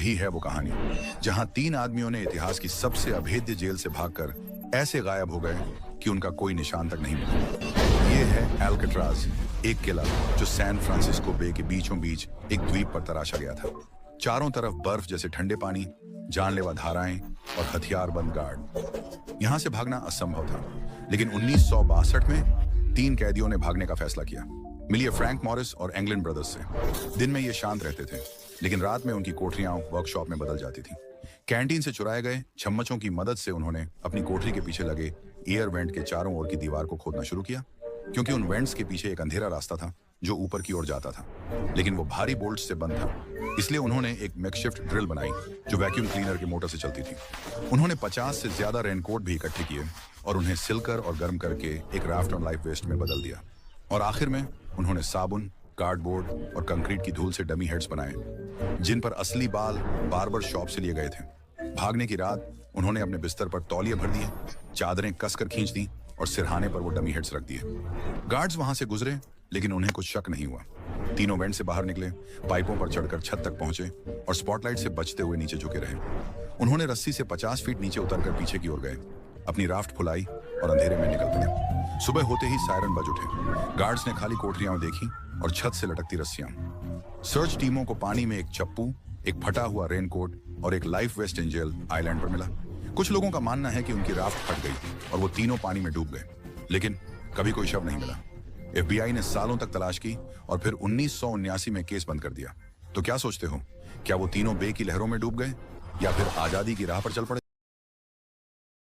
यही है वो कहानी जहां 3 आदमियों ने इतिहास की सबसे अभेद्य जेल से भागकर ऐसे गायब हो गए कि उनका कोई निशान तक नहीं मिला। ये है एल्काट्राज, एक किला जो सैन फ्रांसिस्को बे के बीचों बीच एक द्वीप पर तराशा गया था। चारों तरफ बर्फ जैसे ठंडे पानी, जानलेवा धाराएं और हथियारबंद गार्ड। यहां से भागना असंभव था, लेकिन 1962 में 3 कैदियों ने भागने का फैसला किया। मिलिए फ्रैंक मॉरिस और एंगलिन ब्रदर्स से। दिन में ये शांत रहते थे, लेकिन रात में उनकी कोठरियां वर्कशॉप में बदल जाती थीं। कैंटीन से चुराए गए चम्मचों की मदद से उन्होंने अपनी कोठरी के पीछे लगे एयर वेंट के चारों ओर की दीवार को खोदना शुरू किया, क्योंकि उन वेंट्स के पीछे एक अंधेरा रास्ता था जो ऊपर की ओर जाता था, लेकिन वो भारी बोल्ट से बंद था। इसलिए उन्होंने एक मैकशिफ्ट ड्रिल बनाई जो वैक्यूम क्लीनर के मोटर से चलती थी। उन्होंने 50 से ज्यादा रेनकोट भी इकट्ठे किए और उन्हें सिलकर और गर्म करके एक राफ्ट ऑन लाइफ वेस्ट में बदल दिया। और आखिर में उन्होंने साबुन, कार्डबोर्ड और कंक्रीट की धूल से डमी हेड्स बनाए, जिन पर असली बाल बार्बर शॉप से लिए गए थे। भागने की रात उन्होंने अपने बिस्तर पर तौलिए भर दिए, चादरें कसकर खींच दी और सिरहाने पर वो डमी हेड्स रख दिए। गार्ड्स वहां से गुजरे, लेकिन उन्हें कुछ शक नहीं हुआ। तीनों वेंट से बाहर निकले, पाइपों पर चढ़कर छत तक पहुंचे और स्पॉटलाइट से बचते हुए नीचे झुके रहे। उन्होंने रस्सी से 50 फीट नीचे उतरकर पीछे की ओर गए, अपनी राफ्ट फुलाई और अंधेरे में निकल पड़े। सुबह होते ही सायरन बज उठे। गार्ड्स ने खाली कोठरियां देखी और छत से लटकती रस्सियां। सर्च टीमों को पानी में एक चप्पू, एक फटा हुआ रेनकोट और एक लाइफ वेस्ट एंजल आइलैंड पर मिला। कुछ लोगों का मानना है कि उनकी राफ्ट फट गई और वो तीनों पानी में डूब गए, लेकिन कभी कोई शव नहीं मिला। FBI ने सालों तक तलाश की और फिर 1979 में केस बंद कर दिया। तो क्या सोचते हो, क्या वो तीनों बे की लहरों में डूब गए या फिर आजादी की राह पर चल पड़े?